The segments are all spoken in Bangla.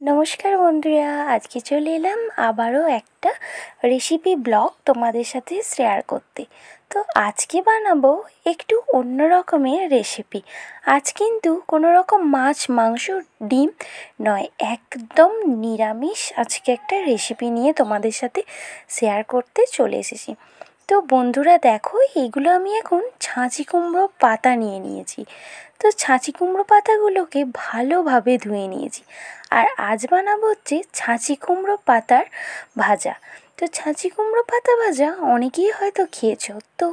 নমস্কার বন্ধুরা, আজকে চলে এলাম আবারও একটা রেসিপি ব্লগ তোমাদের সাথে শেয়ার করতে। তো আজকে বানাবো একটু অন্য রকমের রেসিপি। আজ কিন্তু কোনো রকম মাছ, মাংস, ডিম নয়, একদম নিরামিষ আজকে একটা রেসিপি নিয়ে তোমাদের সাথে শেয়ার করতে চলে এসেছি। তো বন্ধুরা দেখো, এগুলো আমি এখন ছাঁচি কুমড়ো পাতা নিয়ে নিয়েছি। তো ছাঁচি কুমড়ো পাতাগুলোকে ভালোভাবে ধুয়ে নিয়েছি। আর আজ বানাবো হচ্ছে ছাঁচি কুমড়ো পাতার ভাজা। তো ছাঁচি কুমড়ো পাতা ভাজা অনেকেই হয়তো খেয়েছো। তো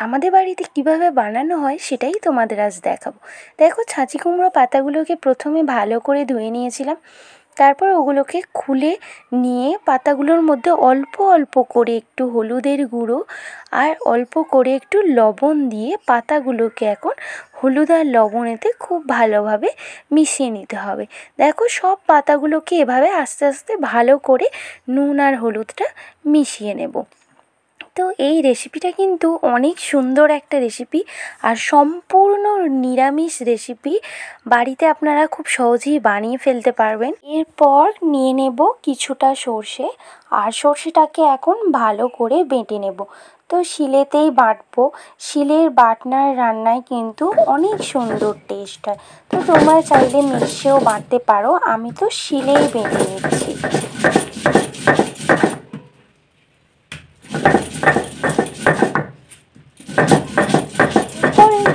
আমাদের বাড়িতে কিভাবে বানানো হয় সেটাই তোমাদের আজ দেখাবো। দেখো, ছাঁচি কুমড়ো পাতাগুলোকে প্রথমে ভালো করে ধুয়ে নিয়েছিলাম। তারপর ওগুলোকে খুলে নিয়ে পাতাগুলোর মধ্যে অল্প অল্প করে একটু হলুদের গুঁড়ো আর অল্প করে একটু লবণ দিয়ে পাতাগুলোকে এখন হলুদ আর লবণেতে খুব ভালোভাবে মিশিয়ে নিতে হবে। দেখো, সব পাতাগুলোকে এভাবে আস্তে আস্তে ভালো করে নুন আর হলুদটা মিশিয়ে নেব। তো এই রেসিপিটা কিন্তু অনেক সুন্দর একটা রেসিপি আর সম্পূর্ণ নিরামিষ রেসিপি। বাড়িতে আপনারা খুব সহজেই বানিয়ে ফেলতে পারবেন। এরপর নিয়ে নেব কিছুটা সর্ষে, আর সর্ষেটাকে এখন ভালো করে বেটে নেব। তো শিলেতেই বাটবো। শিলের বাটনার রান্নায় কিন্তু অনেক সুন্দর টেস্ট হয়। তো তোমরা চাইলে মিক্সিও বাটতে পারো, আমি তো শিলেই বেটে নিচ্ছি।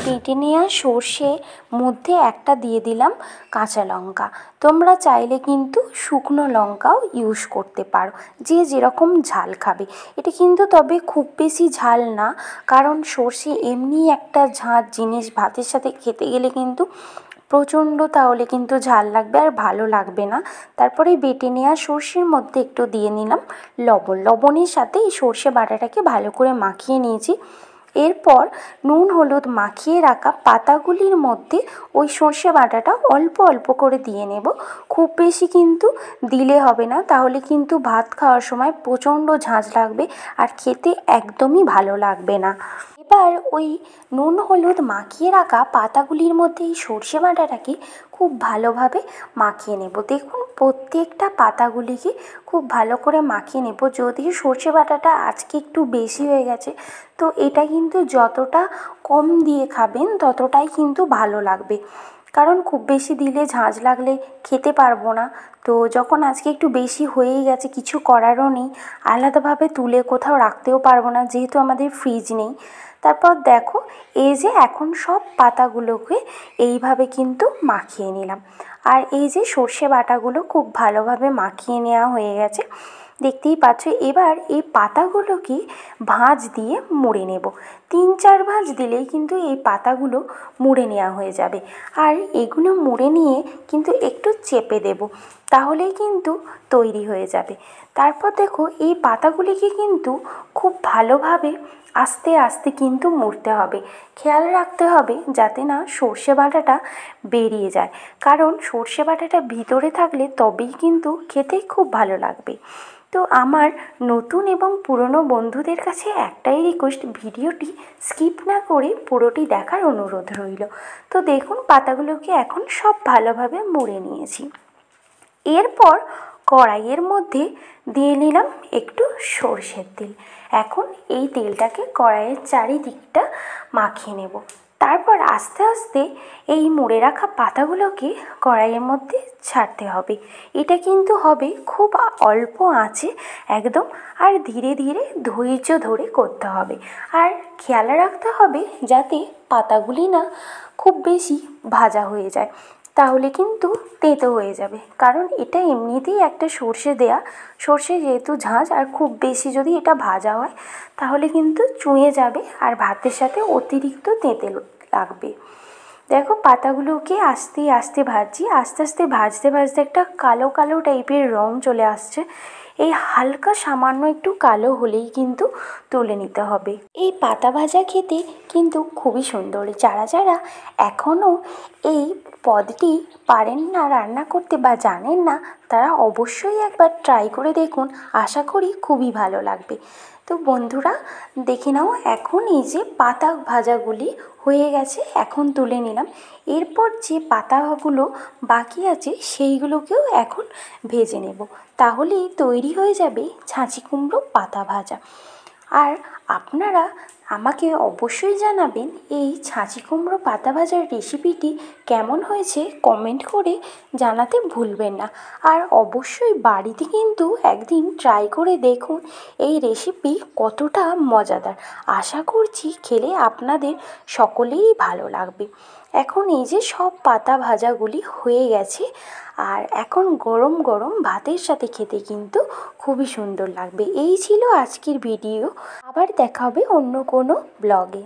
বেটে নেওয়া সর্ষে মধ্যে একটা দিয়ে দিলাম কাঁচা লঙ্কা। তোমরা চাইলে কিন্তু শুকনো লঙ্কাও ইউজ করতে পারো, যে যেরকম ঝাল খাবে। এটা কিন্তু তবে খুব বেশি ঝাল না, কারণ সর্ষে এমনি একটা ঝাঁঝ জিনিস, ভাতের সাথে খেতে গেলে কিন্তু প্রচণ্ড তাহলে কিন্তু ঝাল লাগবে আর ভালো লাগবে না। তারপরে বেটে নেওয়া সর্ষের মধ্যে একটু দিয়ে নিলাম লবণ। লবণের সাথে এই সর্ষে বাটাটাকে ভালো করে মাখিয়ে নিয়েছি। এরপর নুন হলুদ মাখিয়ে রাখা পাতাগুলির মধ্যে ওই সর্ষে বাটাটা অল্প অল্প করে দিয়ে নেব। খুব বেশি কিন্তু দিলে হবে না, তাহলে কিন্তু ভাত খাওয়ার সময় প্রচণ্ড ঝাঁঝ লাগবে আর খেতে একদমই ভালো লাগবে না। এবার ওই নুন হলুদ মাখিয়ে রাখা পাতাগুলির মধ্যে এই সর্ষে বাটাটাকে খুব ভালোভাবে মাখিয়ে নেব। দেখুন, প্রত্যেকটা পাতাগুলিকে খুব ভালো করে মাখিয়ে নেব। যদিও সর্ষে বাটাটা আজকে একটু বেশি হয়ে গেছে, তো এটা কিন্তু যতটা কম দিয়ে খাবেন ততটাই কিন্তু ভালো লাগবে, কারণ খুব বেশি দিলে ঝাঁঝ লাগলে খেতে পারবো না। তো যখন আজকে একটু বেশি হয়েই গেছে, কিছু করারও নেই, আলাদাভাবে তুলে কোথাও রাখতেও পারবো না যেহেতু আমাদের ফ্রিজ নেই। তারপর দেখো, এই যে এখন সব পাতাগুলোকে এইভাবে কিন্তু মাখিয়ে নিলাম। আর এই যে সর্ষে বাটাগুলো খুব ভালোভাবে মাখিয়ে নেওয়া হয়ে গেছে, দেখতেই পাচ্ছ। এবার এই পাতাগুলোকে ভাঁজ দিয়ে মুড়ে নেব। 3-4 ভাঁজ দিলেই কিন্তু এই পাতাগুলো মুড়ে নেওয়া হয়ে যাবে। আর এগুলো মুড়ে নিয়ে কিন্তু একটু চেপে দেব, তাহলেই কিন্তু তৈরি হয়ে যাবে। তারপর দেখো, এই পাতাগুলিকে কিন্তু খুব ভালোভাবে আস্তে আস্তে কিন্তু মুড়তে হবে। খেয়াল রাখতে হবে যাতে না সর্ষে বাটাটা বেরিয়ে যায়, কারণ সর্ষে বাটাটা ভিতরে থাকলে তবেই কিন্তু খেতে খুব ভালো লাগবে। তো আমার নতুন এবং পুরনো বন্ধুদের কাছে একটাই রিকোয়েস্ট, ভিডিওটি স্কিপ না করে পুরোটি দেখার অনুরোধ রইল। তো দেখুন, পাতাগুলোকে এখন সব ভালোভাবে মুড়ে নিয়েছি। এরপর কড়াইয়ের মধ্যে দিয়ে নিলাম একটু সর্ষের তেল। এখন এই তেলটাকে কড়াইয়ের চারিদিকটা মাখিয়ে নেব। তারপর আস্তে আস্তে এই মুড়ে রাখা পাতাগুলোকে কড়াইয়ের মধ্যে ছাড়তে হবে। এটা কিন্তু হবে খুব অল্প আঁচে একদম, আর ধীরে ধীরে ধৈর্য ধরে করতে হবে। আর খেয়াল রাখতে হবে যাতে পাতাগুলি না খুব বেশি ভাজা হয়ে যায়, তাহলে কিন্তু তেতো হয়ে যাবে। কারণ এটা এমনিতেই একটা সর্ষে দেয়া, সর্ষে যেহেতু ঝাঁঝ, আর খুব বেশি যদি এটা ভাজা হয় তাহলে কিন্তু চুঁয়ে যাবে আর ভাতের সাথে অতিরিক্ত তেঁতে লাগবে। দেখো, পাতাগুলোকে আস্তে আস্তে ভাজছি। আস্তে আস্তে ভাজতে ভাজতে একটা কালো কালো টাইপের রং চলে আসছে। এই হালকা সামান্য একটু কালো হলেই কিন্তু তুলে নিতে হবে। এই পাতা ভাজা খেতে কিন্তু খুবই সুন্দর। যারা যারা এখনও এই পদটি পারেন না রান্না করতে বা জানেন না, তারা অবশ্যই একবার ট্রাই করে দেখুন, আশা করি খুবই ভালো লাগবে। তো বন্ধুরা দেখে নাও, এখন এই যে পাতা ভাজাগুলি হয়ে গেছে, এখন তুলে নিলাম। এরপর যে পাতাগুলো বাকি আছে সেইগুলোকেও এখন ভেজে নেব, তাহলেই তৈরি হয়ে যাবে ছাঁচি কুমড়ো পাতা ভাজা। আর আপনারা আমাকে অবশ্যই জানাবেন এই ছাঁচি কুমড়ো পাতা ভাজার রেসিপিটি কেমন হয়েছে, কমেন্ট করে জানাতে ভুলবেন না। আর অবশ্যই বাড়িতে কিন্তু একদিন ট্রাই করে দেখুন এই রেসিপি কতটা মজাদার। আশা করছি খেলে আপনাদের সকলেরই ভালো লাগবে। এখন এই যে সব পাতা ভাজাগুলি হয়ে গেছে, আর এখন গরম গরম ভাতের সাথে খেতে কিন্তু খুবই সুন্দর লাগবে। এই ছিল আজকের ভিডিও, আবার দেখা হবে অন্য কোনো ব্লগে।